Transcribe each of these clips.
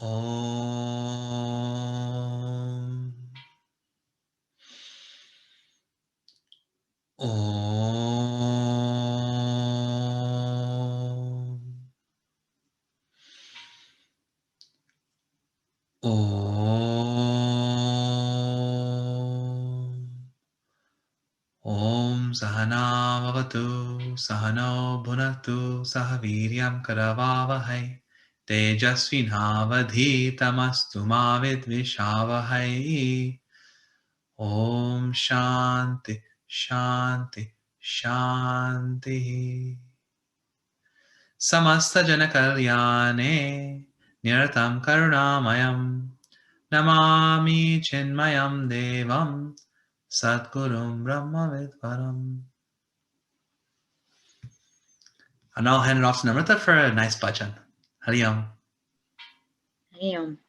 Om. Om. Om. Om Sahana Vavatu Sahano Bhunatu Sahaviryam Karavavahai Tejasvinavadhitamastu ma vidvishavahai. Om Shanti Shanti Shanti. Samasta Janakaryane Niratam Karunamayam Namami Chinmayam Devam Satgurum Brahma Vidvaram. And I'll hand it off to Namrata for a nice bhajan. Hari Om. Hari Om.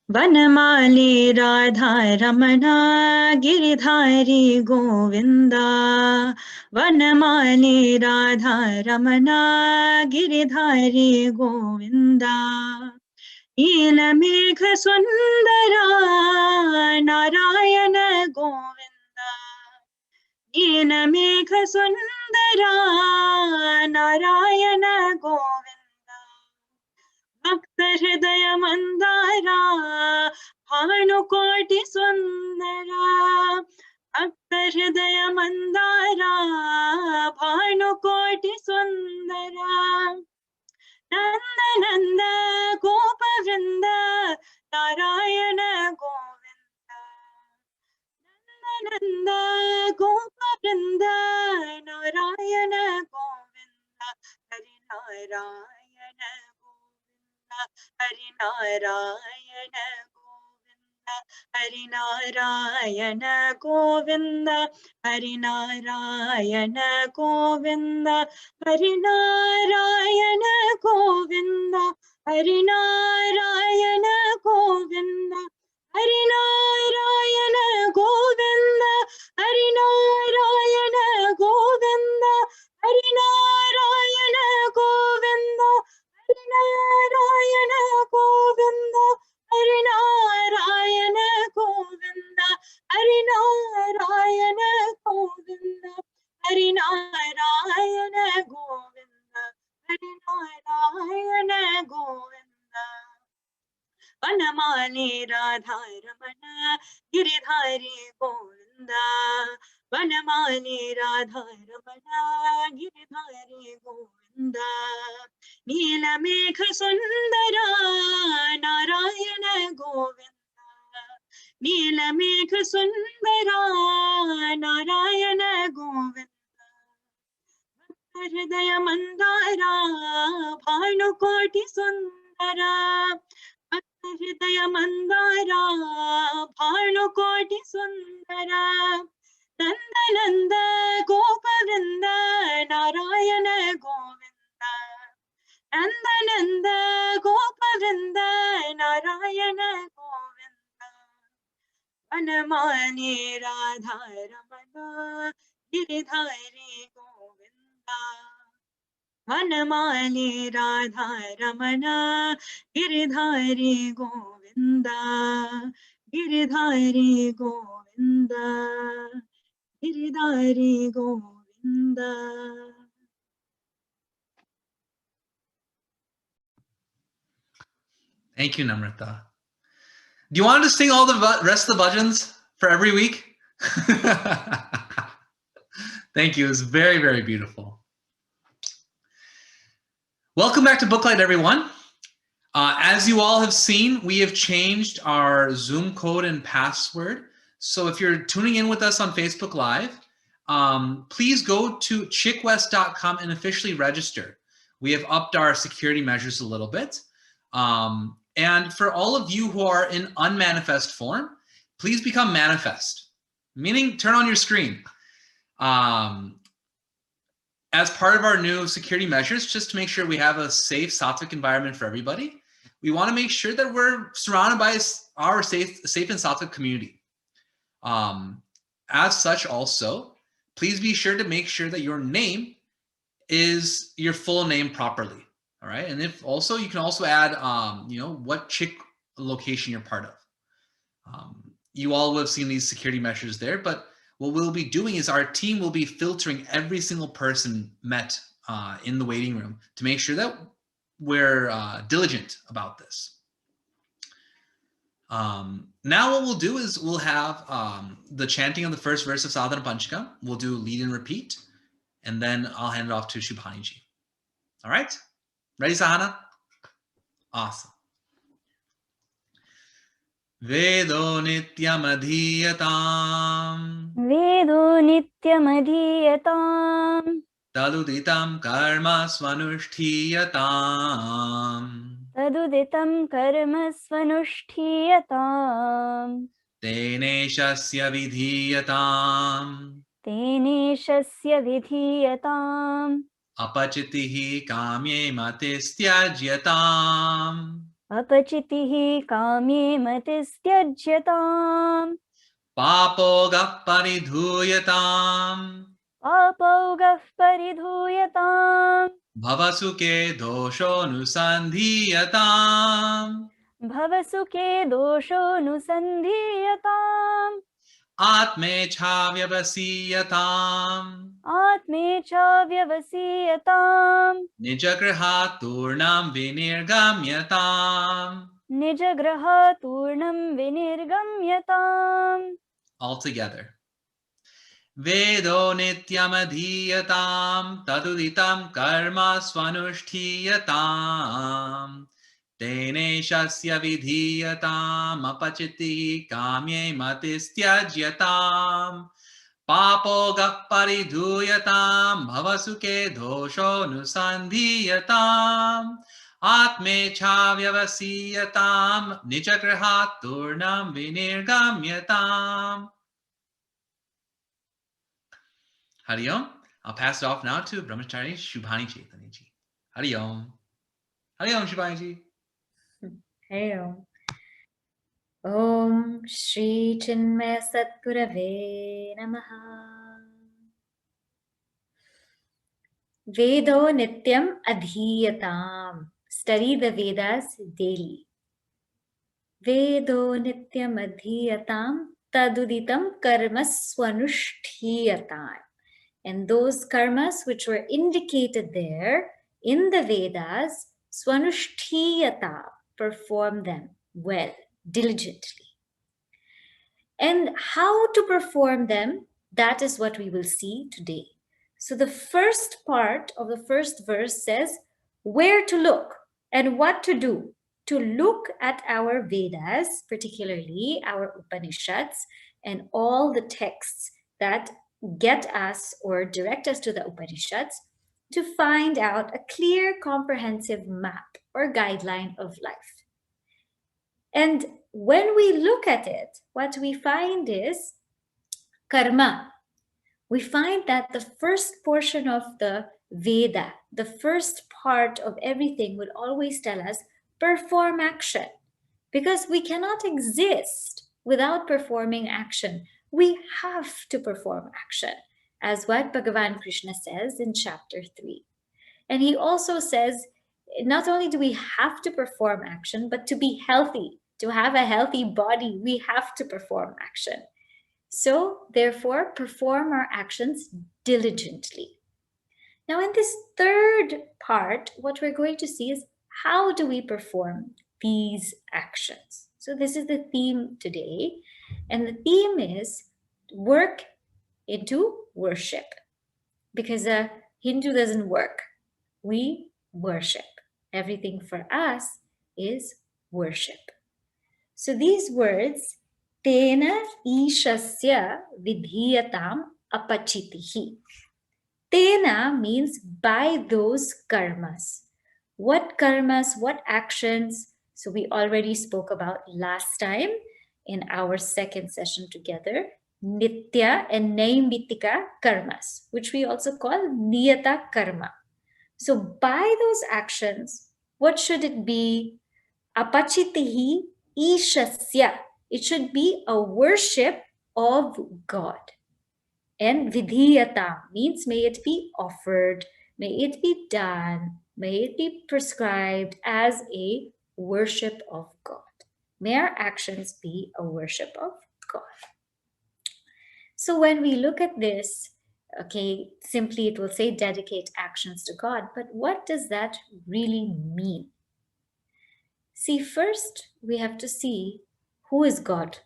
Vanamali Radha Ramana Giridhari Govinda. Vanamali Radha Ramana Giridhari Govinda. Neelamekha Sundara Narayana Govinda. Neelamekha Sundara Narayana Govinda. Bhakta Hridaya Mandara Bhanukoti Sundara. Bhakta Hridaya Mandara Bhanukoti Sundara. Nanda Nanda Gopa Vrinda Narayana Govinda. Nanda Nanda Gopa Vrinda Narayana Govinda. Hari Narayana Hari Narayana Govinda. Hari Narayana Govinda. Hari Narayana Govinda. Hari Narayana Govinda. Hari Narayana Govinda. Hari Narayana Govinda. Hari Narayana Govinda. Hari Narayana Govinda. Hari Narayana Govinda. Hari Narayana Govinda. Hari Narayana Govinda. Hari Narayana Govinda. Hari Narayana Govinda. Vanamali Radha Ramana Giridhari Govinda. Vanamali Radha Ramana Giridhari Govinda. Neelamekha Sundara Narayana Govinda. Neelamekha Sundara Narayana Govinda. Hridaya Mandara Bhanukoti Sundara. Hridaya Mandara Bhanukoti Sundara. Nanda Nanda Gopa Vrinda Narayana Govinda. Nanda Nanda Gopa Vrinda Narayana Govinda. Vanamali Radha Ramana Giridhari Govinda. Vanamali Radha Ramana Giridhari Govinda. Giridhari Govinda. Giridhari Govinda. Thank you, Namrata. Do you want to sing all the rest of the bhajans for every week? Thank you. It was very, very beautiful. Welcome back to Booklight, everyone. As you all have seen, we have changed our Zoom code and password. So if you're tuning in with us on Facebook Live, please go to CHYKWest.com and officially register. We have upped our security measures a little bit. And for all of you who are in unmanifest form, please become manifest, meaning turn on your screen. As part of our new security measures, just to make sure we have a safe sattvic environment for everybody, we want to make sure that we're surrounded by our safe and sattvic community. As such also, please be sure to make sure that your name is your full name properly, All right. And if also, you can also add, what CHYK location you're part of. You all will have seen these security measures there, but what we'll be doing is our team will be filtering every single person met in the waiting room to make sure that we're diligent about this. Now what we'll do is we'll have the chanting of the first verse of Sadhana Pancakam. We'll do lead and repeat, and then I'll hand it off to Shubhani ji. All right? Ready, Sahana? Awesome. Vedo nityam adhiyatam Vedo nityamadhiyatam taduditam karma svanushthiyatam taduditam karma svanushthiyatam teneshasya vidhiyatam teneshasya vidhiyatam apachitihi kamye matistyajatam apachitihi kamye matistyajyatam papogah paridhuyatam apogah paridhuyatam bhavasuke dosho nusandhiyatam bhavasuke dosho nusandhiyatam atmecha vyavasiyatam atmecha vyavasiyatam nijagraha turnam vinirgamyatam. nijagraha turnam vinirgamyatam. All together. Vedo nityam adhiyatam taduditam karma svanushthiyatam teneshasya vidhiyatam apachiti kamye matistyajatam papogah paridhuyatam bhavasuke dosho nusandhiyatam atmecha vyavasiyatam nijagraha turnam vinirgamyatam. Hari Om. I'll pass it off now to Brahmachari Shubhani Chaitanya ji. Hari Om. Hari Om, Shubhani ji. Hari Om. Om Shri Chinmaya Satgurave Namaha. Vedo Nityam Adhiyatam. Study the Vedas daily. Vedo Nityam Adhiyatam Taduditam Karma Swanushthiyatam. And those karmas which were indicated there in the Vedas, Swanushthiyatam, perform them well, diligently. And how to perform them, that is what we will see today. So the first part of the first verse says where to look and what to do. To look at our Vedas, particularly our Upanishads, and all the texts that get us or direct us to the Upanishads, to find out a clear, comprehensive map or guideline of life. And when we look at it, what we find is karma. We find that the first portion of the Veda, the first part of everything, would always tell us perform action, because we cannot exist without performing action. We have to perform action, as what Bhagavan Krishna says in chapter 3. And he also says, not only do we have to perform action, but to be healthy, to have a healthy body, we have to perform action. So, therefore, perform our actions diligently. Now, in this third part, what we're going to see is how do we perform these actions? So this is the theme today. And the theme is work into worship. Because a Hindu doesn't work. We worship. Everything for us is worship. So these words, Tena ishasya vidhiyatam apachitihi. Tena means by those karmas. What karmas, what actions? So we already spoke about last time in our second session together, Nitya and Naimitika karmas, which we also call Niyata karma. So by those actions, what should it be? Apachitihi ishasya. It should be a worship of God. And vidhiyata means may it be offered, may it be done May it be prescribed as a worship of God. May our actions be a worship of God. So when we look at this, okay, simply it will say dedicate actions to God, but what does that really mean? See, first we have to see who is God.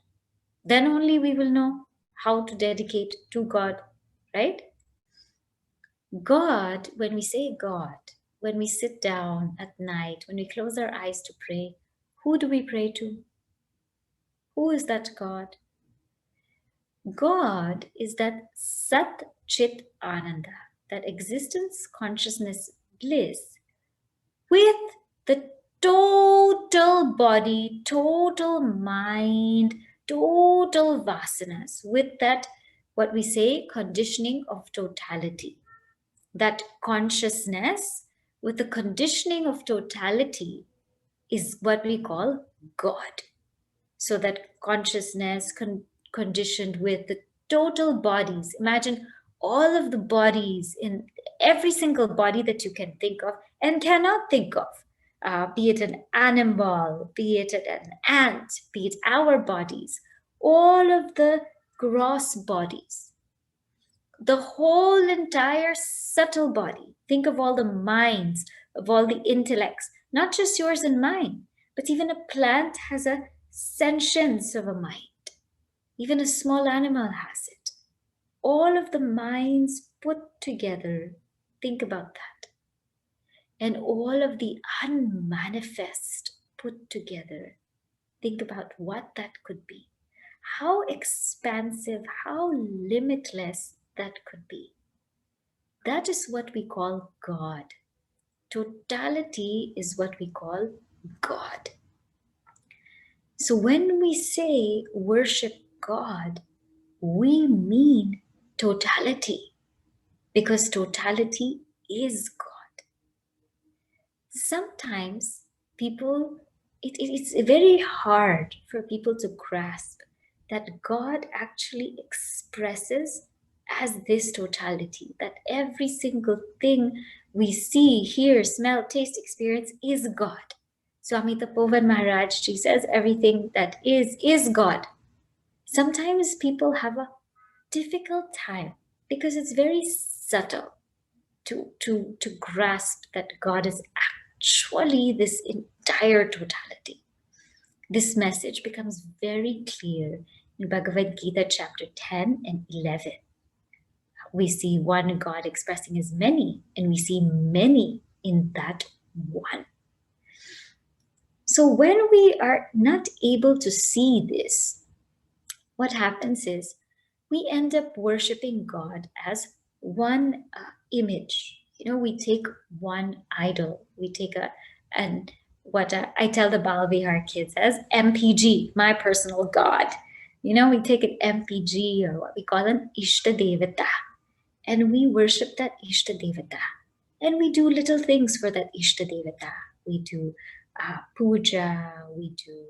Then only we will know how to dedicate to God, right? God, when we say God, when we sit down at night, when we close our eyes to pray, who do we pray to? Who is that God? God is that Sat Chit Ananda, that existence, consciousness, bliss, with the total body, total mind, total vasanas, with that, what we say, conditioning of totality. That consciousness with the conditioning of totality is what we call God. So that consciousness conditioned with the total bodies. Imagine all of the bodies, in every single body that you can think of and cannot think of, be it an animal, be it an ant, be it our bodies, all of the gross bodies, the whole entire subtle body. Think of all the minds, of all the intellects, not just yours and mine, but even a plant has a sentience of a mind. Even a small animal has it. All of the minds put together, think about that. And all of the unmanifest put together, think about what that could be. How expansive, how limitless that could be. That is what we call God. Totality is what we call God. So when we say worship God, we mean totality, because totality is God. Sometimes people, it's very hard for people to grasp that God actually expresses as this totality, that every single thing we see, hear, smell, taste, experience is God. Swami Tapovan Maharaj Ji says everything that is God. Sometimes people have a difficult time because it's very subtle to grasp that God is actually this entire totality. This message becomes very clear in Bhagavad Gita chapter 10 and 11. We see one God expressing as many, and we see many in that one. So when we are not able to see this, what happens is we end up worshiping God as one image. We take one idol. We take what I tell the Balavihar kids as MPG, my personal God. We take an MPG, or what we call an Ishta Devata, and we worship that Ishta Devata. And we do little things for that Ishta Devata. We do puja, we do,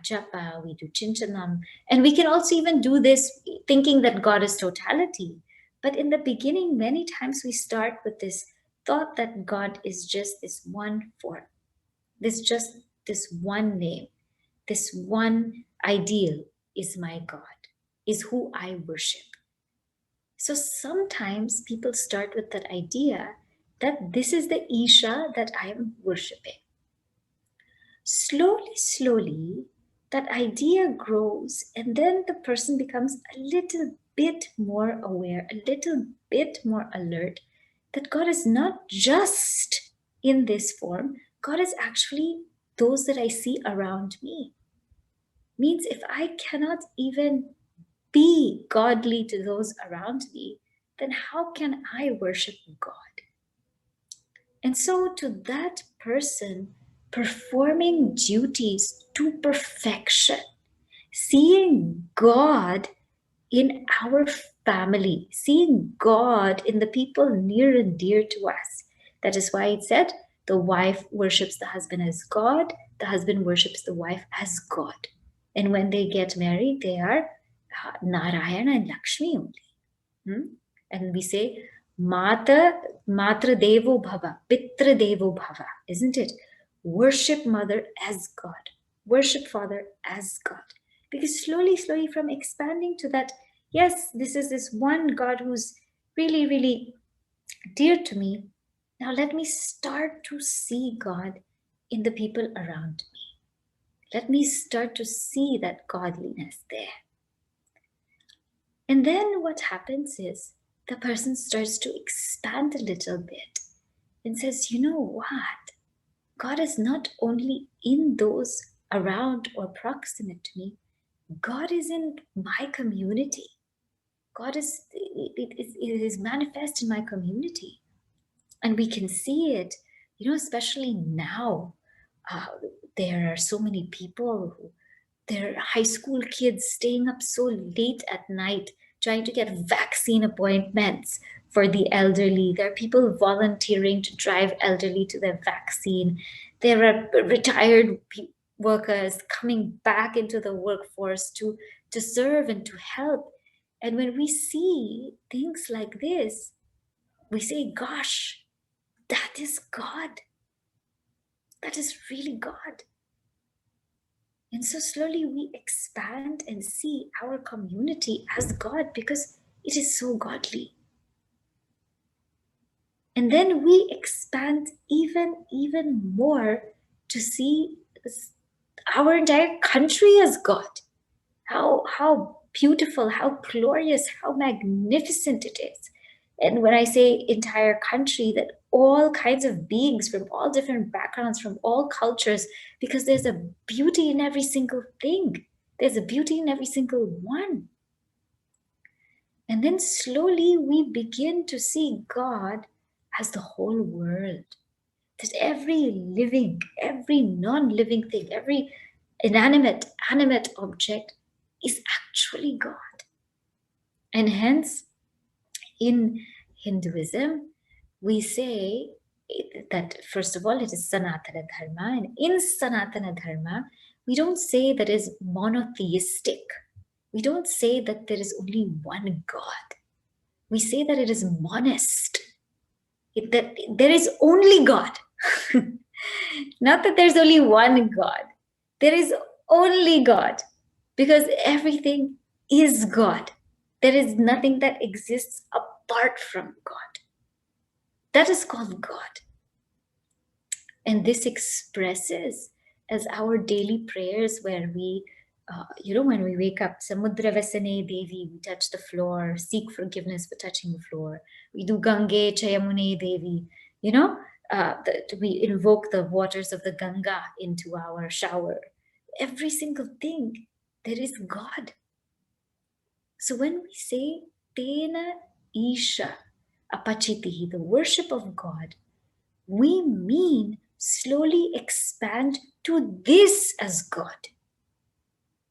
japa, we do chinchanam. And we can also even do this thinking that God is totality. But in the beginning, many times we start with this thought that God is just this one form, this one name, this one ideal is my God, is who I worship. So sometimes people start with that idea that this is the Isha that I am worshipping. Slowly, that idea grows, and then the person becomes a little bit more aware, a little bit more alert that God is not just in this form. God is actually those that I see around me. Means if I cannot even be godly to those around me, then how can I worship God? And so to that person, performing duties to perfection, seeing God in our family, seeing God in the people near and dear to us. That is why it said the wife worships the husband as God, the husband worships the wife as God. And when they get married, they are Narayana and Lakshmi only. And we say, Matra Devo Bhava, Pitra Devo Bhava, isn't it? Worship mother as God, worship father as God. Because slowly, slowly from expanding to that, yes, this is this one God who's really, really dear to me. Now let me start to see God in the people around me. Let me start to see that godliness there. And then what happens is the person starts to expand a little bit and says, you know what? God is not only in those around or proximate to me, God is in my community. God is, it is manifest in my community. And we can see it, especially now. There are so many people who, there are high school kids staying up so late at night trying to get vaccine appointments for the elderly. There are people volunteering to drive elderly to their vaccine. There are retired workers coming back into the workforce to serve and to help. And when we see things like this, we say, gosh, that is God. That is really God. And so slowly we expand and see our community as God because it is so godly. And then we expand even more to see our entire country as God. How beautiful, how glorious, how magnificent it is. And when I say entire country, that all kinds of beings from all different backgrounds, from all cultures, because there's a beauty in every single thing. There's a beauty in every single one. And then slowly we begin to see God as the whole world. That every living, every non-living thing, every inanimate, animate object is actually God. And hence, in Hinduism, we say that first of all, it is Sanatana Dharma. And in Sanatana Dharma, we don't say that it is monotheistic. We don't say that there is only one God. We say that it is monist. That there is only God. Not that there's only one God. There is only God. Because everything is God. There is nothing that exists apart from God. That is called God. And this expresses as our daily prayers where we, when we wake up, Samudra Vasane Devi, we touch the floor, seek forgiveness for touching the floor. We do Gange Chayamune Devi, we invoke the waters of the Ganga into our shower. Every single thing, there is God. So when we say Tena Isha Apachitihi, the worship of God, we mean slowly expand to this as God.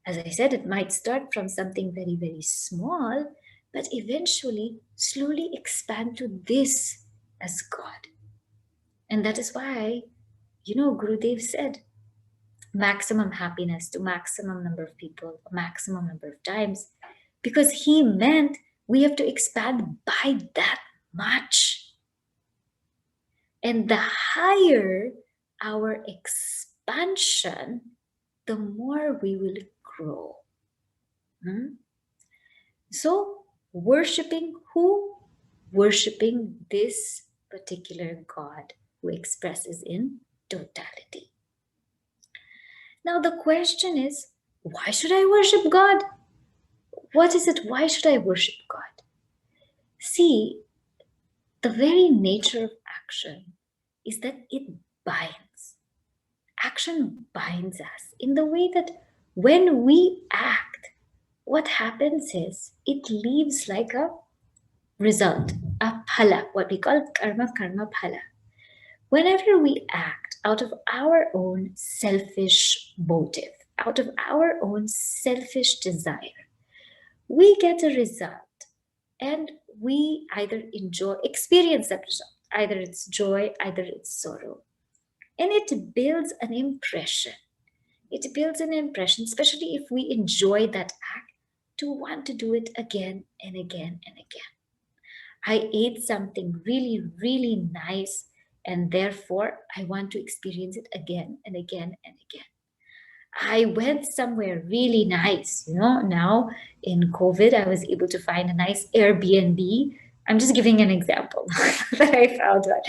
As I said, it might start from something very, very small, but eventually slowly expand to this as God. And that is why, Gurudev said, maximum happiness to maximum number of people, maximum number of times, because he meant we have to expand by that much. And the higher our expansion, the more we will grow. So, worshipping who? Worshipping this particular God who expresses in totality. Now, the question is, why should I worship God? What is it? Why should I worship God? See, the very nature of action is that it binds. Action binds us in the way that when we act, what happens is it leaves like a result, a phala, what we call karma phala. Whenever we act out of our own selfish motive, out of our own selfish desire, we get a result and we either experience that result. Either it's joy, either it's sorrow. And it builds an impression. It builds an impression, especially if we enjoy that act, to want to do it again and again and again. I ate something really, really nice, and therefore I want to experience it again and again and again. I went somewhere really nice, now in COVID, I was able to find a nice Airbnb. I'm just giving an example that I found one.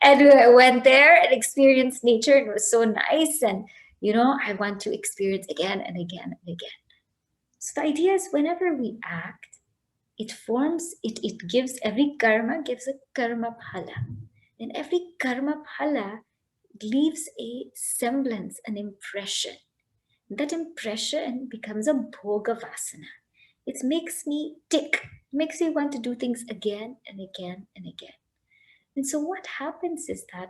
And I went there and experienced nature. It was so nice. And, I want to experience again and again and again. So the idea is whenever we act, it gives, every karma gives a karma phala. And every karma phala leaves a semblance, an impression. That impression becomes a bhoga vasana. It makes me tick, makes me want to do things again and again and again. And so what happens is that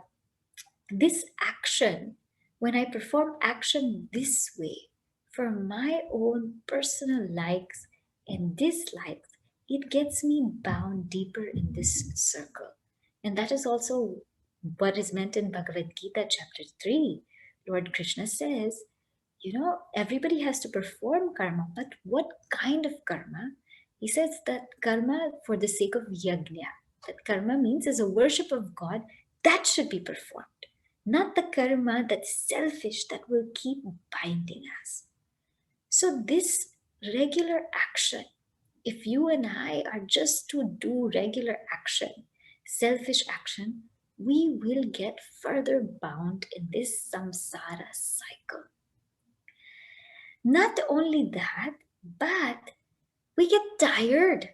this action, when I perform action this way, for my own personal likes and dislikes, it gets me bound deeper in this circle. And that is also what is meant in Bhagavad Gita chapter 3. Lord Krishna says, everybody has to perform karma, but what kind of karma? He says that karma for the sake of yajna. That karma means as a worship of God, that should be performed. Not the karma that's selfish, that will keep binding us. So this regular action, if you and I are just to do regular action, selfish action, we will get further bound in this samsara cycle. Not only that, but we get tired,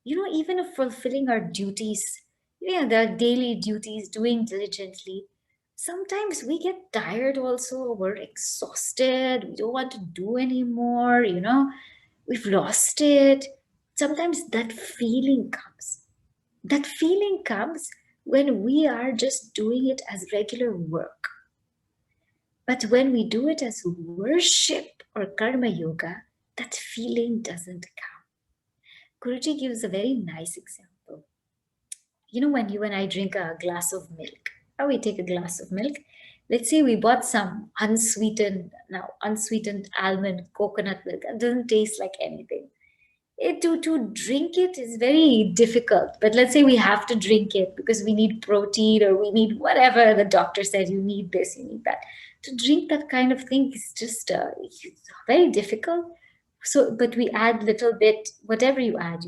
even of fulfilling our duties, the daily duties, doing diligently. Sometimes we get tired also, we're exhausted, we don't want to do anymore, we've lost it. Sometimes that feeling comes. That feeling comes when we are just doing it as regular work. But when we do it as worship or karma yoga, that feeling doesn't come. Guruji gives a very nice example. When you and I drink a glass of milk, or we take a glass of milk, let's say we bought some unsweetened almond coconut milk. It doesn't taste like anything. To drink it is very difficult, but let's say we have to drink it because we need protein or we need whatever the doctor said, you need this, you need that. To drink that kind of thing is just very difficult. So, but we add little bit, whatever you add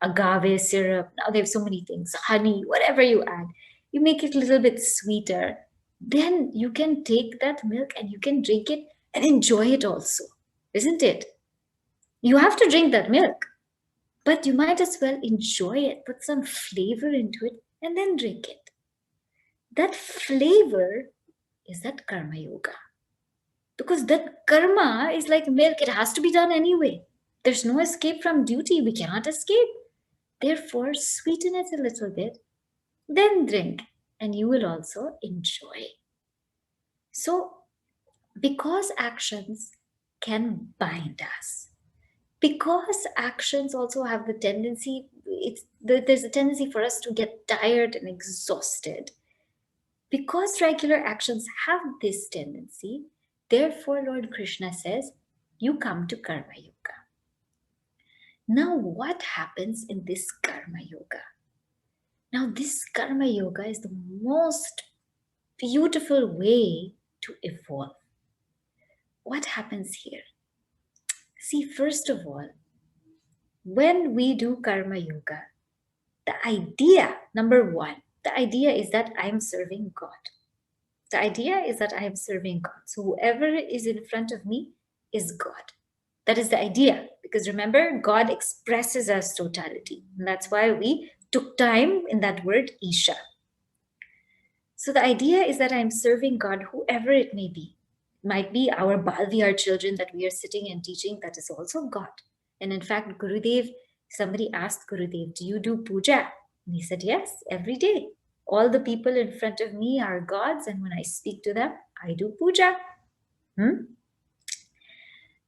agave syrup, now they have so many things, honey, whatever you add, you make it a little bit sweeter. Then you can take that milk and you can drink it and enjoy it also, isn't it? You have to drink that milk, but you might as well enjoy it, put some flavor into it, and then drink it. That flavor is that karma yoga. Because that karma is like milk, it has to be done anyway. There's no escape from duty, we cannot escape. Therefore, sweeten it a little bit, then drink, and you will also enjoy. So, because actions can bind us, because actions also have the tendency, there's a tendency for us to get tired and exhausted. Because regular actions have this tendency, therefore Lord Krishna says, you come to karma yoga. Now what happens in this karma yoga? Now this karma yoga is the most beautiful way to evolve. What happens here? See, first of all, when we do karma yoga, the idea, number one, the idea is that I'm serving God. The idea is that I am serving God. So whoever is in front of me is God. That is the idea. Because remember, God expresses as totality. And that's why we took time in that word, Isha. So the idea is that I'm serving God, whoever it may be. It might be our Balvihar children that we are sitting and teaching, that is also God. And in fact, Gurudev, somebody asked Gurudev, do you do puja? And he said, yes, every day. All the people in front of me are gods, and when I speak to them, I do puja.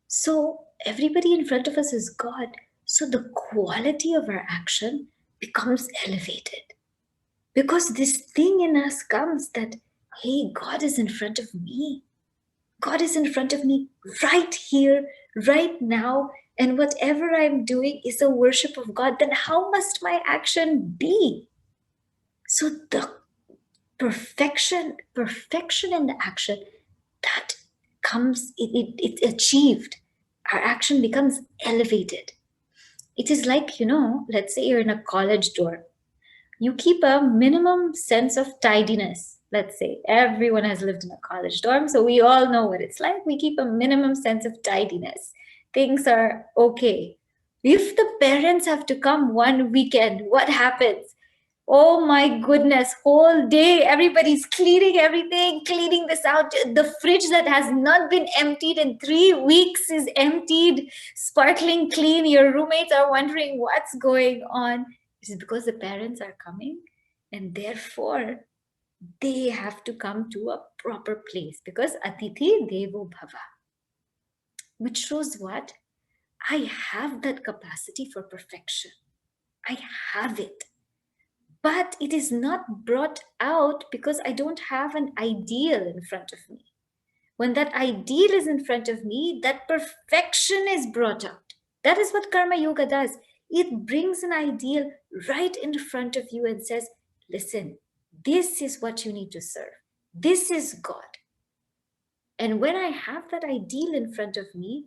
So everybody in front of us is God. So the quality of our action becomes elevated. Because this thing in us comes that, hey, God is in front of me. God is in front of me right here, right now, and whatever I'm doing is a worship of God, then how must my action be? So the perfection in the action that comes, it's achieved. Our action becomes elevated. It is like, let's say you're in a college dorm. You keep a minimum sense of tidiness. Let's say everyone has lived in a college dorm, so we all know what it's like. We keep a minimum sense of tidiness. Things are okay. If the parents have to come one weekend, what happens? Oh my goodness, whole day, everybody's cleaning everything, cleaning this out. The fridge that has not been emptied in 3 weeks is emptied, sparkling clean. Your roommates are wondering what's going on. It is because the parents are coming, and therefore they have to come to a proper place, because Atithi Devo Bhava, which shows what? I have that capacity for perfection. I have it. But it is not brought out because I don't have an ideal in front of me. When that ideal is in front of me, that perfection is brought out. That is what Karma Yoga does. It brings an ideal right in front of you and says, listen, this is what you need to serve. This is God. And when I have that ideal in front of me,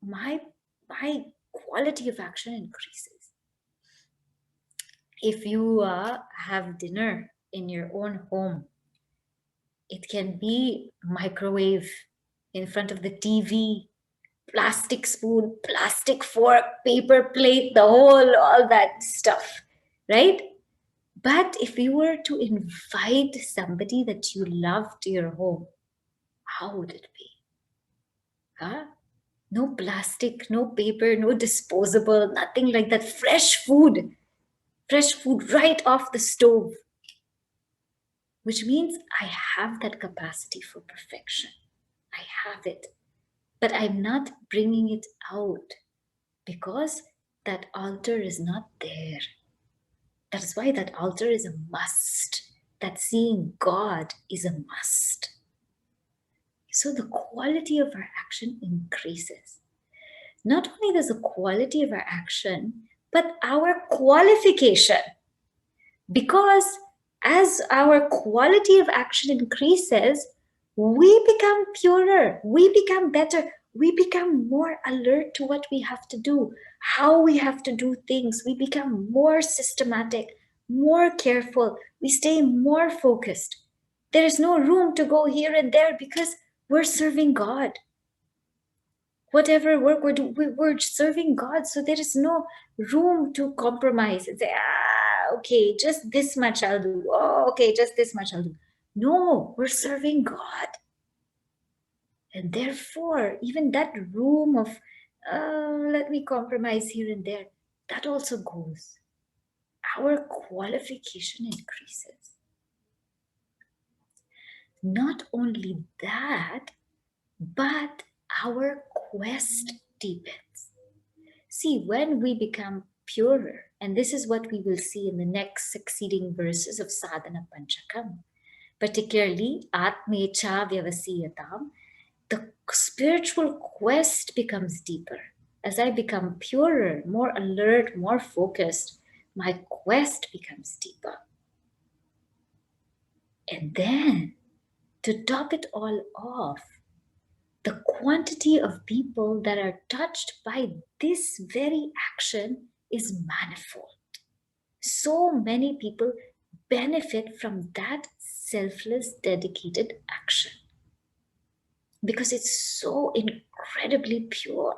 my quality of action increases. If you have dinner in your own home, it can be microwave in front of the TV, plastic spoon, plastic fork, paper plate, all that stuff, right? But if you were to invite somebody that you love to your home, how would it be? Huh? No plastic, no paper, no disposable, nothing like that. Fresh food right off the stove. Which means I have that capacity for perfection. I have it. But I'm not bringing it out because that altar is not there. That is why that altar is a must. That seeing God is a must. So the quality of our action increases. Not only does the quality of our action, but our qualification. Because as our quality of action increases, we become purer, we become better, we become more alert to what we have to do, how we have to do things. We become more systematic, more careful, we stay more focused. There is no room to go here and there because we're serving God. Whatever work we're doing, we're serving God. So there is no room to compromise and say, okay, just this much I'll do. Oh, okay, just this much I'll do. No, we're serving God. And therefore, even that room of, let me compromise here and there, that also goes. Our qualification increases. Not only that, but our quest deepens. See, when we become purer, and this is what we will see in the next succeeding verses of Sadhana Pancakam, particularly Atmecha Vyavasiyatam, the spiritual quest becomes deeper. As I become purer, more alert, more focused, my quest becomes deeper. And then, to top it all off, the quantity of people that are touched by this very action is manifold. So many people benefit from that selfless, dedicated action because it's so incredibly pure.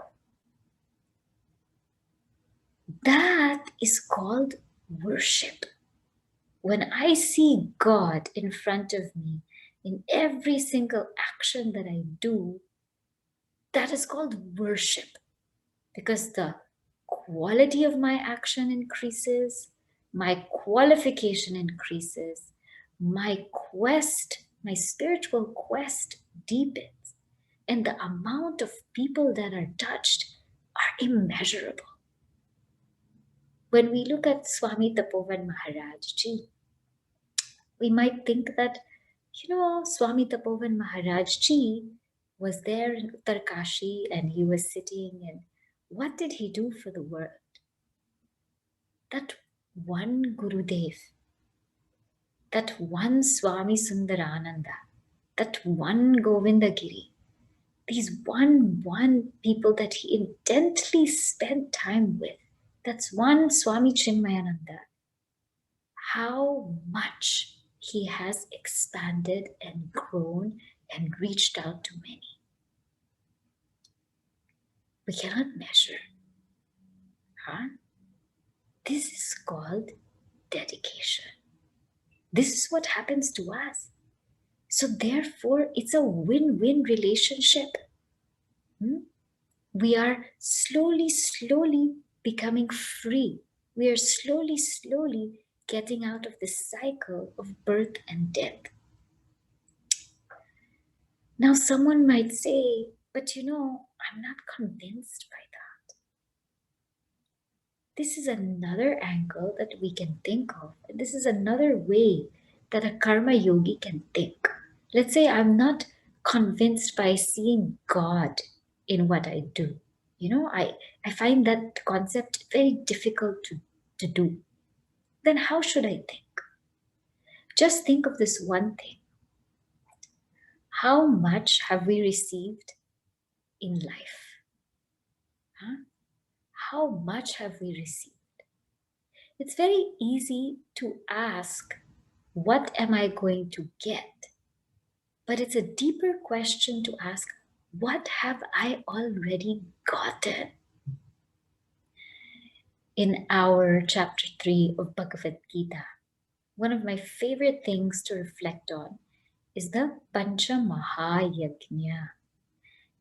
That is called worship. When I see God in front of me in every single action that I do, that is called worship, because the quality of my action increases, my qualification increases, my quest, my spiritual quest deepens, and the amount of people that are touched are immeasurable. When we look at Swami Tapovan Maharaj Ji, we might think that, Swami Tapovan Maharaj Ji was there in Uttarkashi and he was sitting and What did he do for the world? That one Gurudev, that one Swami Sundarananda, that one Govindagiri, these one people that he intently spent time with, that's one Swami Chinmayananda, how much he has expanded and grown and reached out to many. We cannot measure. This is called dedication. This is what happens to us. So therefore, it's a win-win relationship. We are slowly becoming free. We are slowly getting out of this cycle of birth and death. Now someone might say, but I'm not convinced by that. This is another angle that we can think of. And this is another way that a karma yogi can think. Let's say I'm not convinced by seeing God in what I do. I find that concept very difficult to do. Then how should I think? Just think of this one thing. How much have we received in life? How much have we received? It's very easy to ask, what am I going to get? But it's a deeper question to ask, what have I already gotten? In our chapter 3 of Bhagavad Gita, one of my favorite things to reflect on is the Pancha Mahayajna.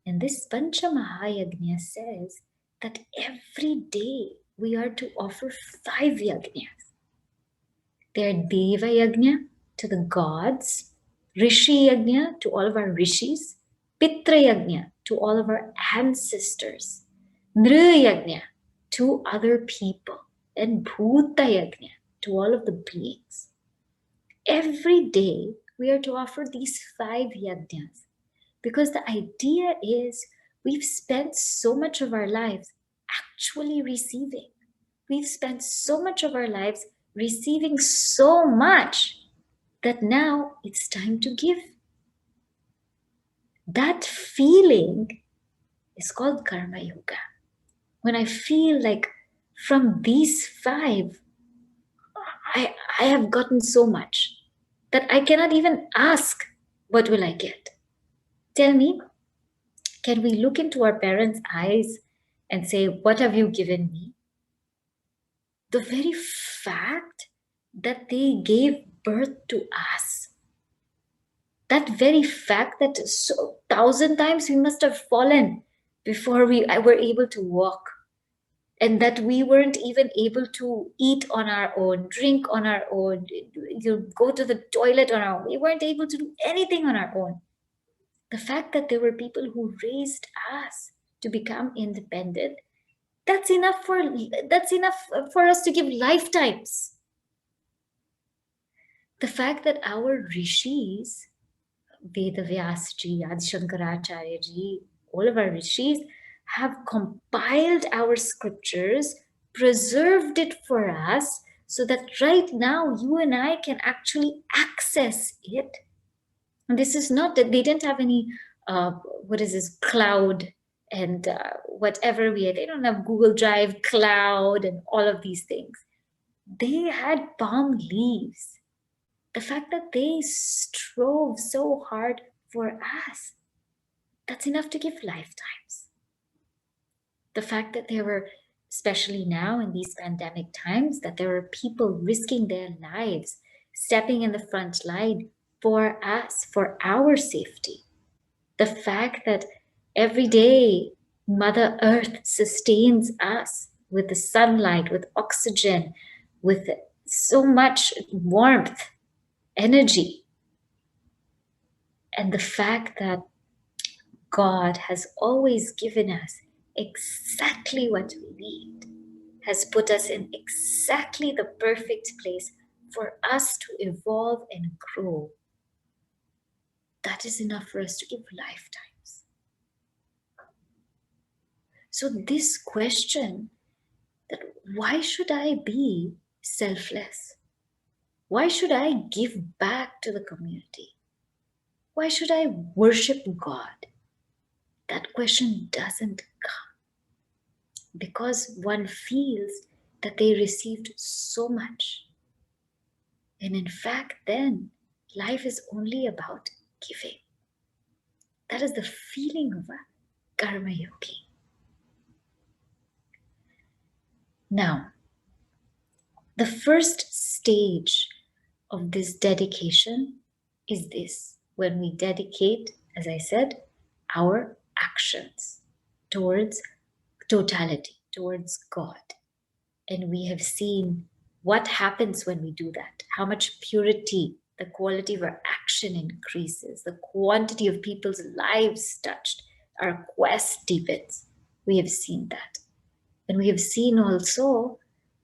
And this Pancha Mahayajna says that every day we are to offer 5 yajnas. They are Deva Yajna to the gods, Rishi Yajna to all of our rishis, Pitra Yajna to all of our ancestors, Nri Yajna to other people, and Bhuta Yajna to all of the beings. Every day we are to offer these 5 yajnas because the idea is we've spent so much of our lives actually receiving. We've spent so much of our lives receiving so much that now it's time to give. That feeling is called Karma Yoga. When I feel like from these 5, I have gotten so much that I cannot even ask, what will I get? Tell me, can we look into our parents' eyes and say, what have you given me? The very fact that they gave birth to us, that very fact that 1,000 times we must have fallen before we were able to walk, and that we weren't even able to eat on our own, drink on our own, go to the toilet on our own. We weren't able to do anything on our own. The fact that there were people who raised us to become independent, that's enough for us to give lifetimes. The fact that our rishis, Vedavyasji, Adi Shankaracharya, all of our rishis have compiled our scriptures, preserved it for us, so that right now you and I can actually access it. And this is not that they didn't have any, cloud and whatever they don't have Google Drive, cloud, and all of these things. They had palm leaves. The fact that they strove so hard for us, that's enough to give lifetimes. The fact that there were, especially now in these pandemic times, that there were people risking their lives, stepping in the front line for us, for our safety. The fact that every day Mother Earth sustains us with the sunlight, with oxygen, with so much warmth, energy. And the fact that God has always given us exactly what we need, has put us in exactly the perfect place for us to evolve and grow. That is enough for us to give lifetimes. So this question that why should I be selfless? Why should I give back to the community? Why should I worship God? That question doesn't come because one feels that they received so much. And in fact, then life is only about giving. That is the feeling of a karma yogi. Now, the first stage of this dedication is this: when we dedicate, as I said, our actions towards totality, towards God. And we have seen what happens when we do that, how much purity, the quality of our action increases, the quantity of people's lives touched, our quest deepens. We have seen that. And we have seen also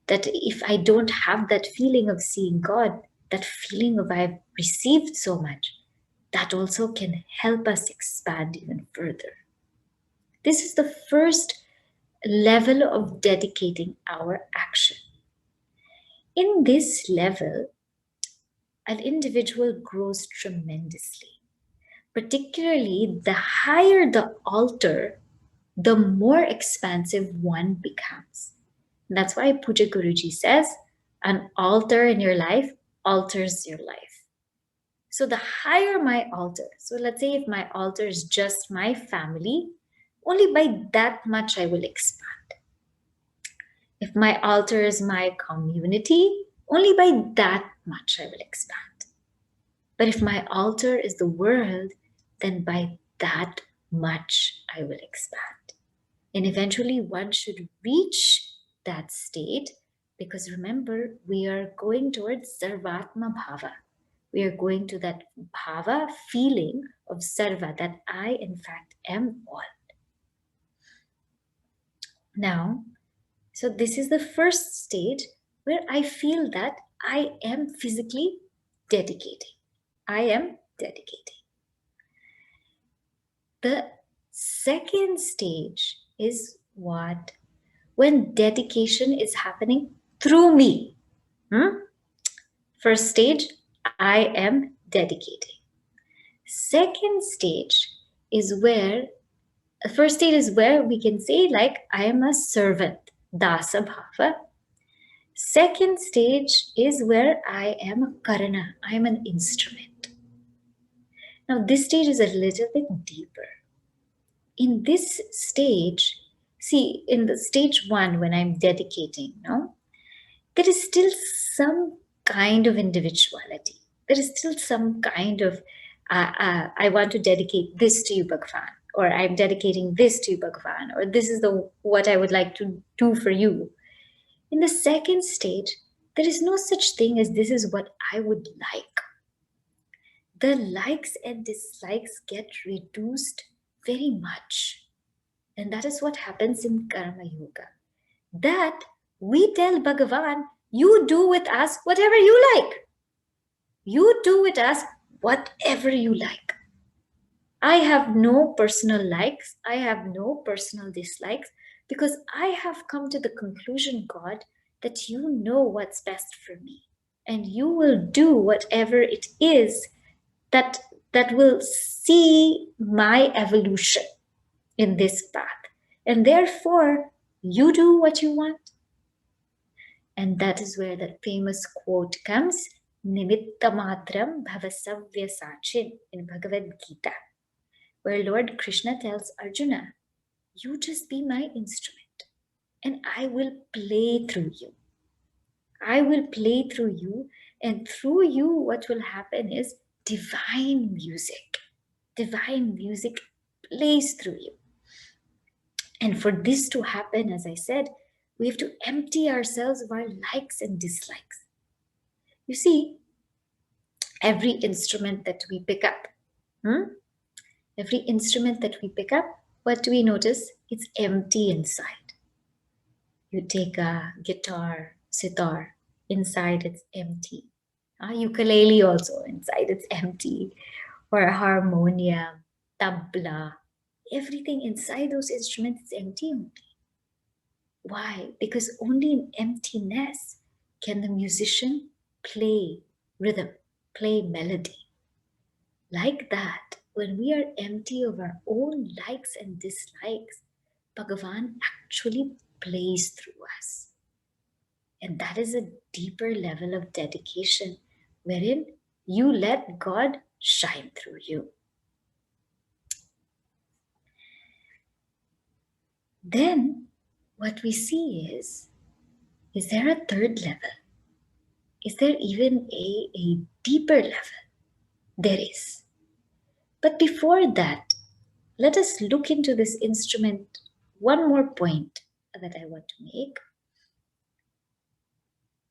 that if I don't have that feeling of seeing God, that feeling of I've received so much, that also can help us expand even further. This is the first level of dedicating our action. In this level, an individual grows tremendously. Particularly, the higher the altar, the more expansive one becomes. That's why Puja Guruji says, an altar in your life alters your life. So the higher my altar, so let's say if my altar is just my family, only by that much I will expand. If my altar is my community, only by that much I will expand. But if my altar is the world, then by that much I will expand. And eventually one should reach that state, because remember, we are going towards Sarvatma Bhava. We are going to that Bhava feeling of Sarva, that I in fact am all. Now, so this is the first stage where I feel that I am physically dedicating. I am dedicating. The second stage is what? When dedication is happening through me. First stage, I am dedicating. Second stage is where, first stage is where we can say like I am a servant, dasa bhava. Second stage is where I am a karana, I am an instrument. Now this stage is a little bit deeper. In this stage, see, in the stage 1, when I'm dedicating, there is still some kind of individuality. There is still some kind of, I want to dedicate this to you, Bhagavan, or I'm dedicating this to you, Bhagavan, or this is what I would like to do for you. In the second stage, there is no such thing as this is what I would like. The likes and dislikes get reduced very much. And that is what happens in Karma Yoga. That we tell Bhagavan, you do with us whatever you like. You do with us whatever you like. I have no personal likes. I have no personal dislikes, because I have come to the conclusion, God, that you know what's best for me. And you will do whatever it is that will see my evolution in this path. And therefore, you do what you want. And that is where that famous quote comes, Nimitta matram bhavasavya sachin, in Bhagavad Gita, where Lord Krishna tells Arjuna, you just be my instrument and I will play through you. I will play through you, and through you what will happen is divine music. Divine music plays through you. And for this to happen, as I said, we have to empty ourselves of our likes and dislikes. You see, every instrument that we pick up, every instrument that we pick up, what do we notice? It's empty inside. You take a guitar, sitar, inside it's empty. Ukulele also, inside it's empty. Or a harmonium, tabla, everything inside those instruments is empty only. Why? Because only in emptiness can the musician play rhythm, play melody. Like that, when we are empty of our own likes and dislikes, Bhagavan actually plays through us. And that is a deeper level of dedication wherein you let God shine through you. Then what we see is there a third level? Is there even a deeper level? There is. But before that, let us look into this instrument. One more point that I want to make.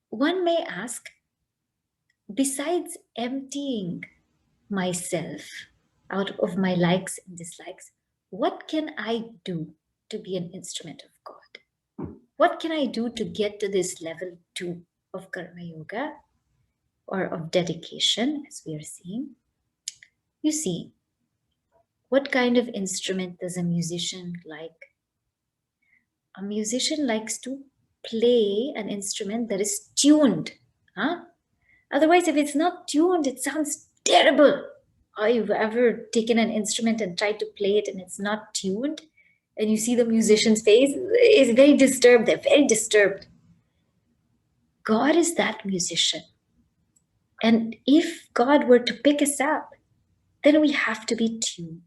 One may ask, besides emptying myself out of my likes and dislikes, what can I do to be an instrument of God? What can I do to get to this level 2 of Karma Yoga or of dedication, as we are seeing? You see, what kind of instrument does a musician like? A musician likes to play an instrument that is tuned. Huh? Otherwise, if it's not tuned, it sounds terrible. Or you've ever taken an instrument and tried to play it and it's not tuned, and you see the musician's face is very disturbed. They're very disturbed. God is that musician. And if God were to pick us up, then we have to be tuned.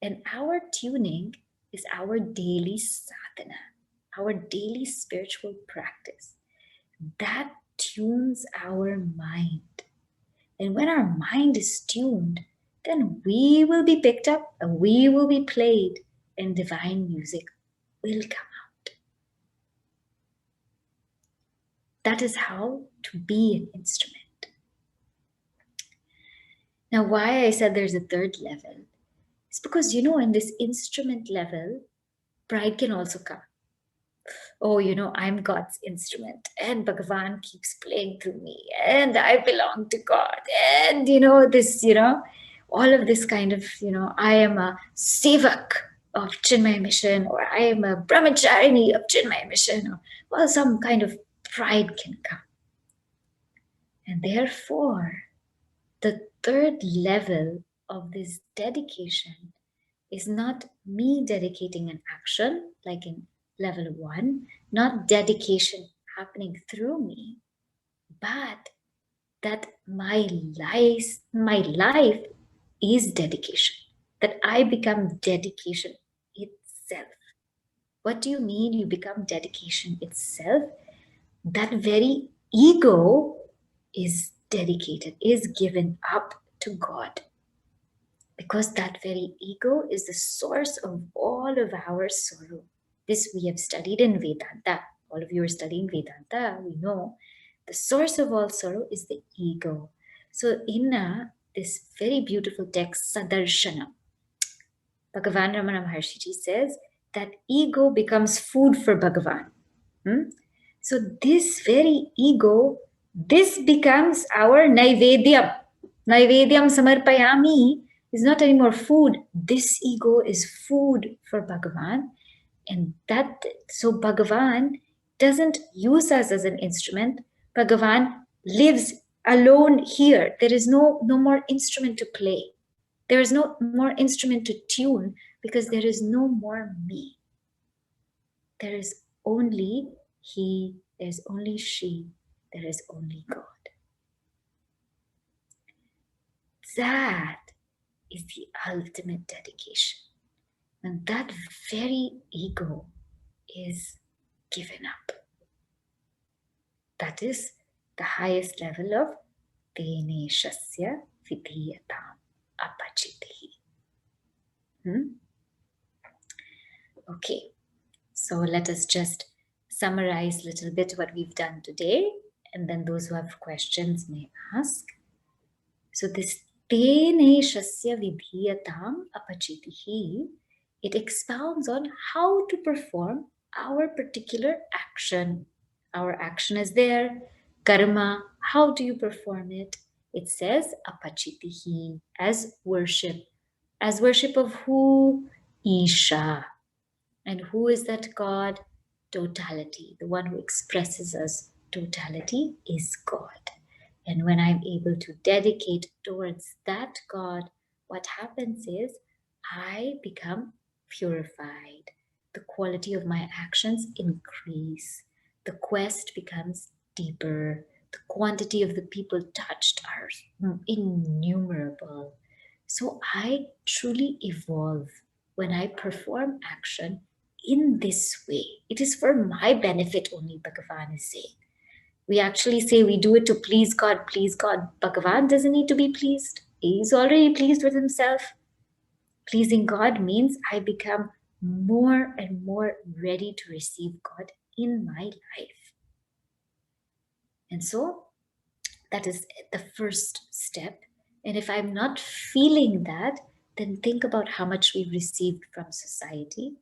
And our tuning is our daily sadhana, our daily spiritual practice. That tunes our mind. And when our mind is tuned, then we will be picked up and we will be played, and divine music will come out. That is how to be an instrument. Now, why I said there's a third level is because, in this instrument level, pride can also come. Oh, I'm God's instrument and Bhagavan keeps playing through me and I belong to God. And, all of this kind of, I am a sevak of Chinmaya Mission, or I am a brahmacharini of Chinmaya Mission, or some kind of pride can come. And therefore, the third level of this dedication is not me dedicating an action, like in level 1, not dedication happening through me, but that my life is dedication, that I become dedication itself. What do you mean you become dedication itself? That very ego is dedicated, is given up to God. Because that very ego is the source of all of our sorrow. This we have studied in Vedanta. All of you are studying Vedanta. We know the source of all sorrow is the ego. So in this very beautiful text, Sadarshana, Bhagavan Ramana Maharshiji says that ego becomes food for Bhagavan. So this very ego, this becomes our Naivedyam. Naivedyam samarpayami is not anymore food. This ego is food for Bhagavan. And so Bhagavan doesn't use us as an instrument. Bhagavan lives alone here. There is no more instrument to play. There is no more instrument to tune, because there is no more me. There is only he, there is only she, there is only God. That is the ultimate dedication. And that very ego is given up. That is the highest level of Teneshasya Vidhiyatam Apachitihi. Okay, so let us just summarize a little bit what we've done today, and then those who have questions may ask. So this Teneshasya Vidhiyatam Apachitihi, it expounds on how to perform our particular action. Our action is there, karma, how do you perform it? It says apachitihi, as worship, As worship of who? Isha. And who is that God? Totality. The one who expresses us totality is God. And when I'm able to dedicate towards that God, what happens is I become purified. The quality of my actions increase. The quest becomes deeper. The quantity of the people touched are innumerable. So I truly evolve when I perform action in this way. It is for my benefit only, Bhagavan is saying. We actually say we do it to please God, please God. Bhagavan doesn't need to be pleased. He's already pleased with himself. Pleasing God means I become more and more ready to receive God in my life. And so that is the first step. And if I'm not feeling that, then think about how much we've received from society.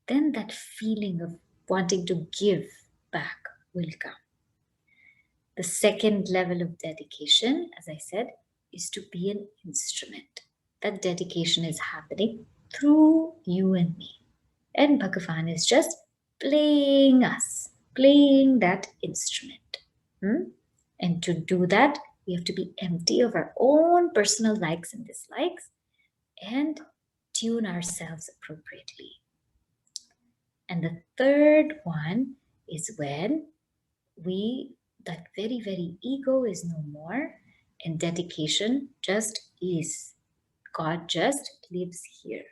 Then that feeling of wanting to give back will come. The second level of dedication, as I said, is to be an instrument. That dedication is happening through you and me. And Bhagavan is just playing us, playing that instrument. And to do that, we have to be empty of our own personal likes and dislikes and tune ourselves appropriately. And the third one is when that very, very ego is no more and dedication just is. God just lives here.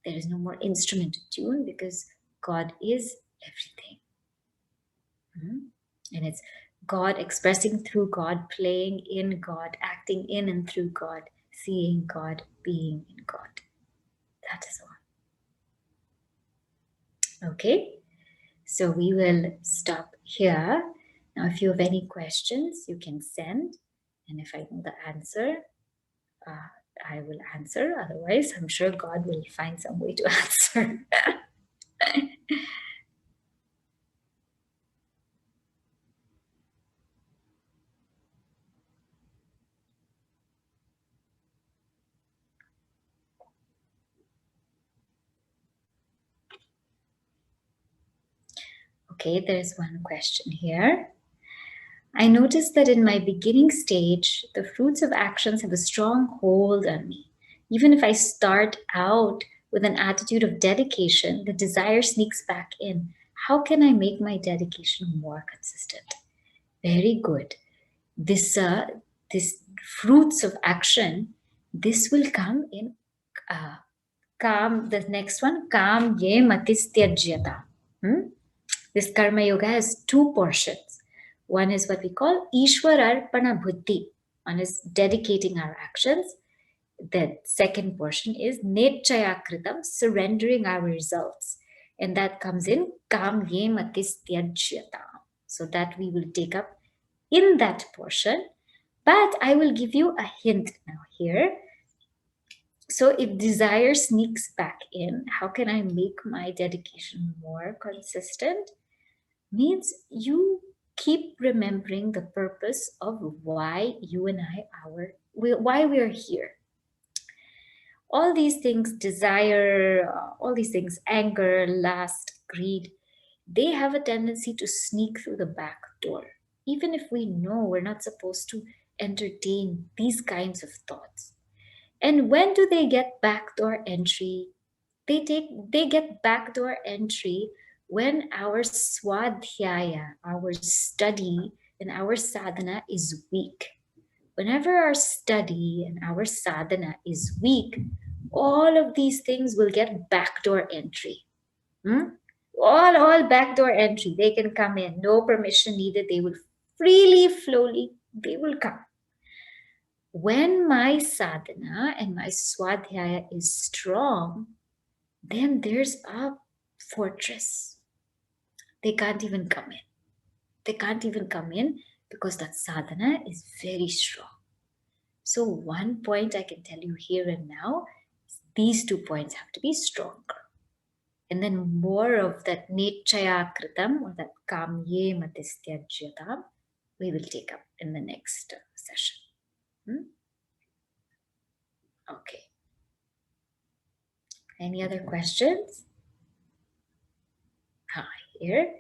There is no more instrument to tune because God is everything. And it's God expressing through God, playing in God, acting in and through God, seeing God, being in God. That is all. Okay, so we will stop here. Now, if you have any questions, you can send. And if I know the answer, I will answer. Otherwise, I'm sure God will find some way to answer. Okay, there's one question here. I noticed that in my beginning stage, the fruits of actions have a strong hold on me. Even if I start out with an attitude of dedication, the desire sneaks back in. How can I make my dedication more consistent? Very good. This fruits of action, this will come in Kam, the next one, Kam Ye Matistyajyata. This Karma Yoga has two portions. One is what we call Ishwararpana Buddhi. One is dedicating our actions. The second portion is Netchayakritam, surrendering our results. And that comes in Kam Ye Matistyajyata. So that we will take up in that portion. But I will give you a hint now here. So if desire sneaks back in, how can I make my dedication more consistent? Means you keep remembering the purpose of why you and why we are here. All these things, desire, all these things, anger, lust, greed, they have a tendency to sneak through the back door. Even if we know we're not supposed to entertain these kinds of thoughts. And when do they get backdoor entry? They get backdoor entry when our swadhyaya, our study and our sadhana is weak. Whenever our study and our sadhana is weak, all of these things will get backdoor entry. All backdoor entry. They can come in, no permission needed. They will freely, flowly, they will come. When my sadhana and my swadhyaya is strong, then there's a fortress. They can't even come in. They can't even come in because that sadhana is very strong. So one point I can tell you here and now, these 2 points have to be stronger. And then more of that Nechaya Kritam or that Kamye Matistyajyatam, we will take up in the next session. Okay. Any other questions? Here.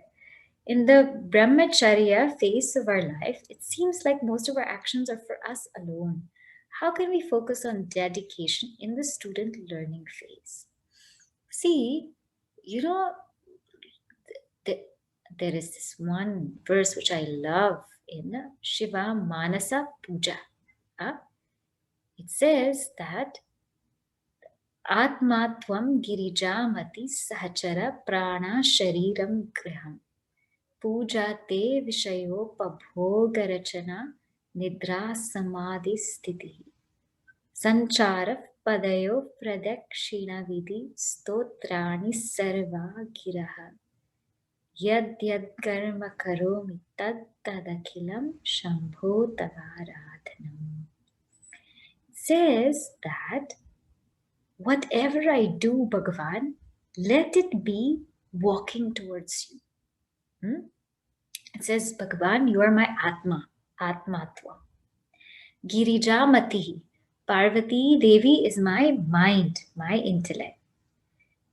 In the brahmacharya phase of our life, it seems like most of our actions are for us alone. How can we focus on dedication in the student learning phase? See, there is this one verse which I love in Shiva Manasa Puja. It says that Atma Tvam Girijamati Sahachara Prana Shariram Griham Puja Te Vishayopabhogarachana Nidra Samadhi Sthiti Sanchara Padayo Pradakshina Vidhi Stotrani Sarva Giraha Yad Yad Karma Karomi Tad Tadakilam Shambho Tavaradhanam. Says that whatever I do, Bhagavan, let it be walking towards you. It says, Bhagavan, you are my Atma, Atmatva. Girijamati, Parvati Devi is my mind, my intellect.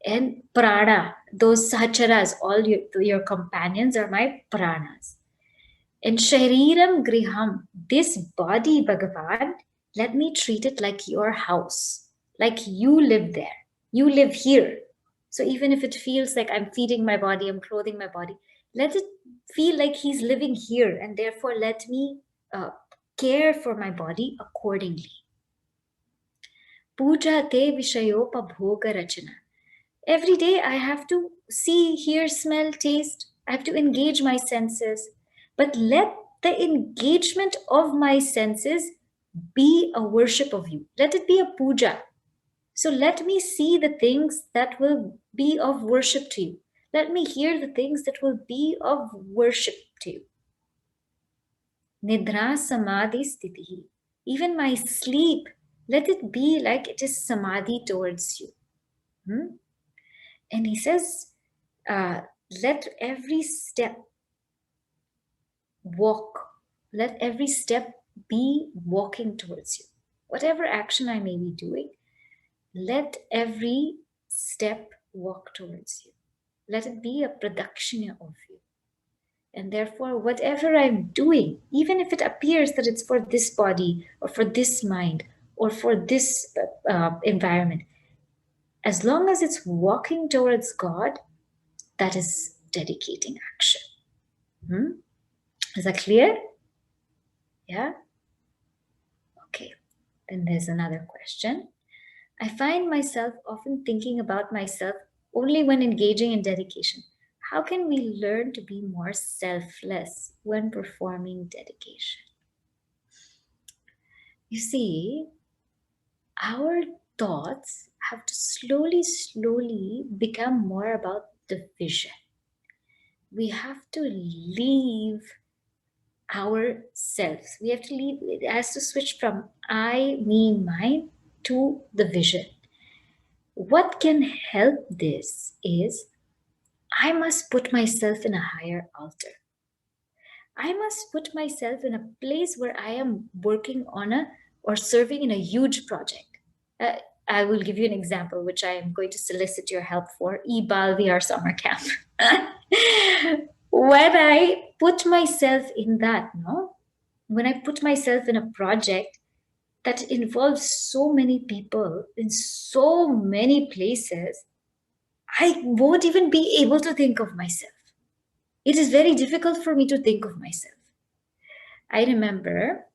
And Prana, those sacharas, all your companions are my pranas. And Shariram Griham, this body, Bhagavan, let me treat it like your house, like you live there. You live here. So even if it feels like I'm feeding my body, I'm clothing my body, let it feel like he's living here, and therefore let me care for my body accordingly. Puja te vishayopa bhoga rachana. Every day I have to see, hear, smell, taste. I have to engage my senses. But let the engagement of my senses be a worship of you. Let it be a puja. So let me see the things that will be of worship to you. Let me hear the things that will be of worship to you. Nidra samadhi sthiti. Even my sleep, let it be like it is samadhi towards you. And he says, let every step walk. Let every step be walking towards you. Whatever action I may be doing, let every step walk towards you. Let it be a production of you. And therefore, whatever I'm doing, even if it appears that it's for this body or for this mind or for this environment, as long as it's walking towards God, that is dedicating action. Is that clear? Yeah? Okay. Then there's another question. I find myself often thinking about myself only when engaging in dedication. How can we learn to be more selfless when performing dedication? You see, our thoughts have to slowly become more about the vision. We have to leave ourselves. We have to leave, it has to switch from I, me, mine to the vision. What can help this is I must put myself in a higher altar. I must put myself in a place where I am working on or serving in a huge project. I will give you an example, which I am going to solicit your help for, eBal VR Summer Camp. When I put myself in that, when I put myself in a project that involves so many people in so many places, I won't even be able to think of myself. It is very difficult for me to think of myself. I remember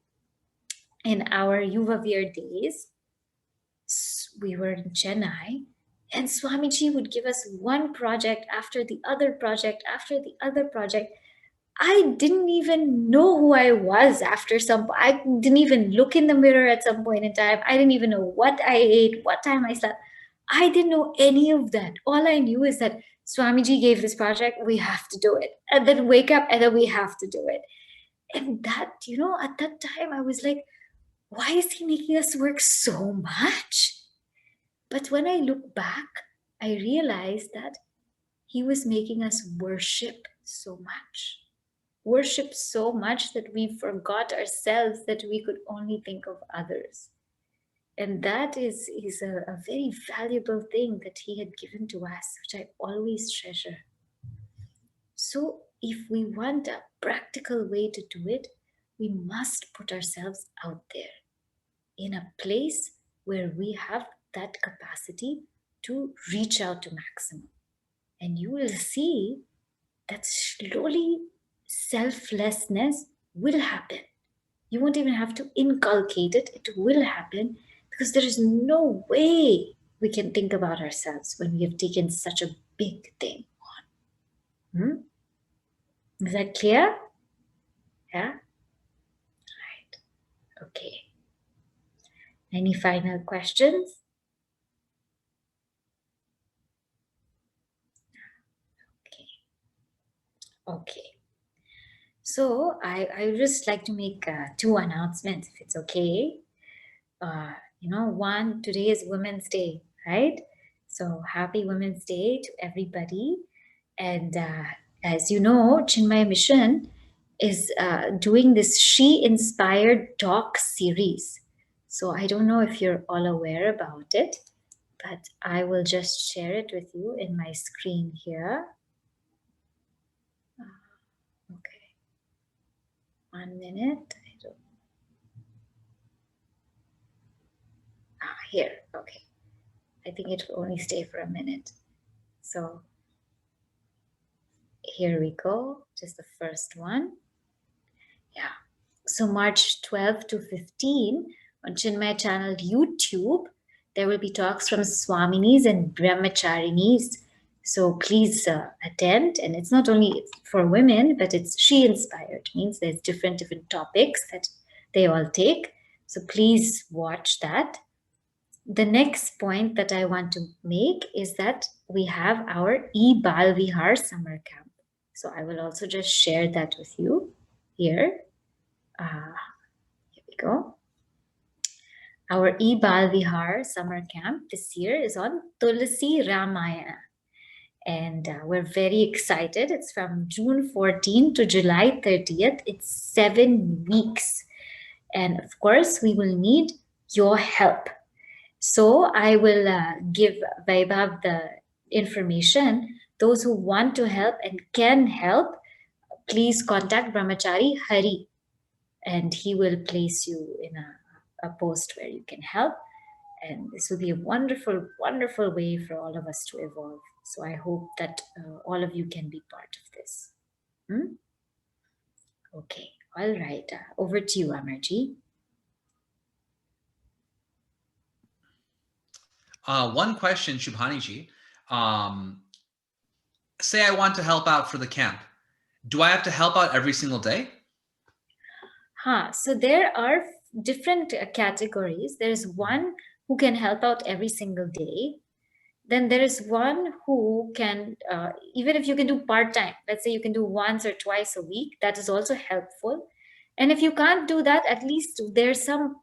in our Yuvavir days, we were in Chennai, and Swamiji would give us one project after the other project after the other project. I didn't even know who I was after I didn't even look in the mirror at some point in time. I didn't even know what I ate, what time I slept. I didn't know any of that. All I knew is that Swamiji gave this project, we have to do it. And then wake up and then we have to do it. And that, at that time I was like, why is he making us work so much? But when I look back, I realized that he was making us worship so much. Worship so much that we forgot ourselves, that we could only think of others. And that is a very valuable thing that he had given to us, which I always treasure. So if we want a practical way to do it, we must put ourselves out there in a place where we have that capacity to reach out to maximum. And you will see that slowly selflessness will happen. You won't even have to inculcate it. It will happen because there is no way we can think about ourselves when we have taken such a big thing on. Is that clear? Yeah? Right. Okay. Any final questions? Okay. So I would just like to make 2 announcements, if it's okay. One, today is Women's Day, right? So happy Women's Day to everybody. And as you know, Chinmaya Mission is doing this She-inspired talk series. So I don't know if you're all aware about it, but I will just share it with you in my screen here. Okay. 1 minute. Here. Okay. I think it will only stay for a minute. So here we go. Just the first one. Yeah. So March 12 to 15 on Chinmaya channel YouTube, there will be talks from Swaminis and Brahmacharinis. So please attend. And it's not only for women, but it's she-inspired. Means there's different topics that they all take. So please watch that. The next point that I want to make is that we have our E-Bal Vihar summer camp. So I will also just share that with you here. Here we go. Our E-Bal Vihar summer camp this year is on Tulsi Ramayana. And we're very excited. It's from June 14 to July 30th. It's 7 weeks. And of course, we will need your help. So I will give Vaibhav the information. Those who want to help and can help, please contact Brahmachari Hari, and he will place you in a post where you can help. And this will be a wonderful, wonderful way for all of us to evolve. So I hope that all of you can be part of this. Okay, all right. Over to you, Amarji. One question, Shubhani ji. Say I want to help out for the camp. Do I have to help out every single day? So there are different categories. There's one who can help out every single day. Then there is one who can, even if you can do part-time, let's say you can do once or twice a week, that is also helpful. And if you can't do that, at least there's some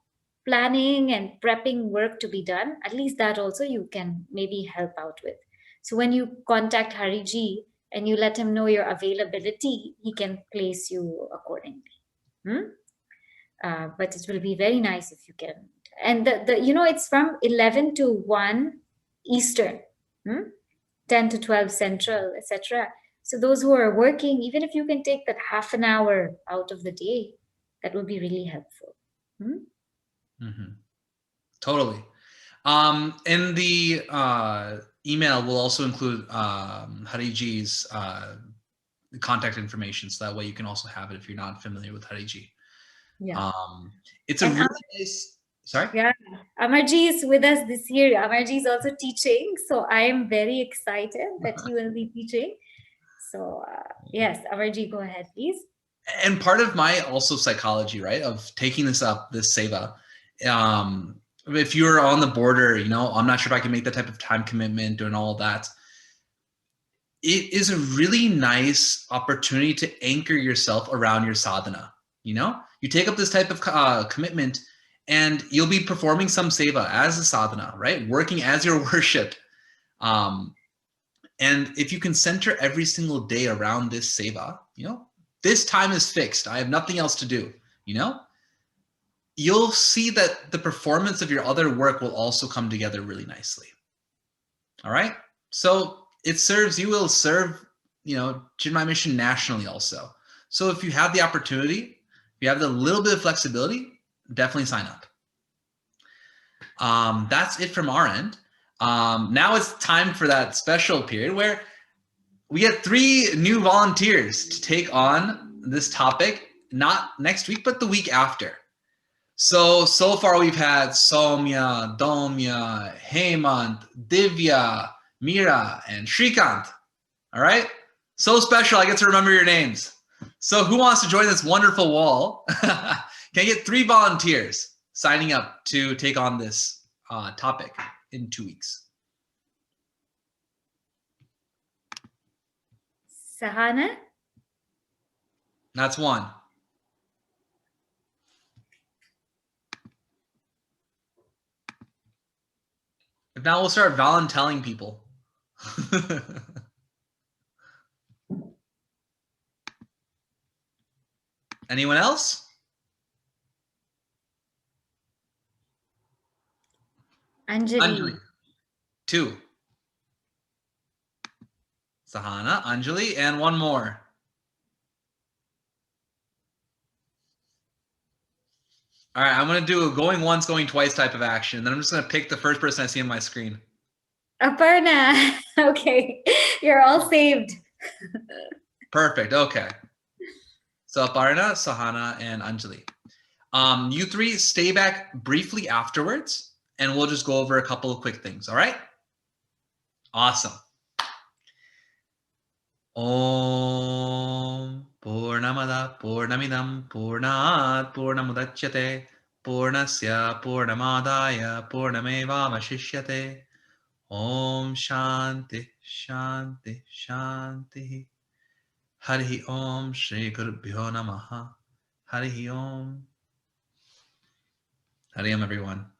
planning and prepping work to be done. At least that also you can maybe help out with. So when you contact Hariji and you let him know your availability, he can place you accordingly. But it will be very nice if you can. And it's from 11 to 1 Eastern, 10 to 12 Central, etc. So those who are working, even if you can take that half an hour out of the day, that will be really helpful. Totally. In the email, we'll also include Hariji's contact information, so that way you can also have it if you're not familiar with Hariji. Yeah. It's a really nice. Sorry? Yeah, Amarji is with us this year. Amarji is also teaching, so I am very excited that he will be teaching. So yes, Amarji, go ahead, please. And part of my also psychology, right, of taking this up, this seva, if you're on the border, I'm not sure if I can make that type of time commitment and all of that. It is a really nice opportunity to anchor yourself around your sadhana. You take up this type of commitment, and you'll be performing some seva as a sadhana, right? Working as your worship. And if you can center every single day around this seva, this time is fixed. I have nothing else to do, you'll see that the performance of your other work will also come together really nicely. All right? So it serves, you will serve, Chinmaya Mission nationally also. So if you have the opportunity, if you have the little bit of flexibility, definitely sign up. That's it from our end. Now it's time for that special period where we get 3 new volunteers to take on this topic, not next week, but the week after. So far we've had Soumya, Domya, Hemant, Divya, Mira, and Shrikant. All right? So special, I get to remember your names. So who wants to join this wonderful wall? Can I get 3 volunteers signing up to take on this topic in 2 weeks? Sahana? That's 1. If not, we'll start voluntelling people. Anyone else? Anjali. 2. Sahana, Anjali, and 1 more. All right, I'm going to do a going once, going twice type of action. Then I'm just going to pick the first person I see on my screen. Aparna. Okay. You're all saved. Perfect. Okay. So Aparna, Sahana, and Anjali. You 3 stay back briefly afterwards, and we'll just go over a couple of quick things. All right? Awesome. Om Purnamada Purnamidam Purnat Purnamudachyate Purnasya Purnamadaya Purnameva Vashishyate. Om Shanti Shanti Shanti. Hari Om Shri Gurubhyo Namaha. Hari Om. Hari Om, everyone.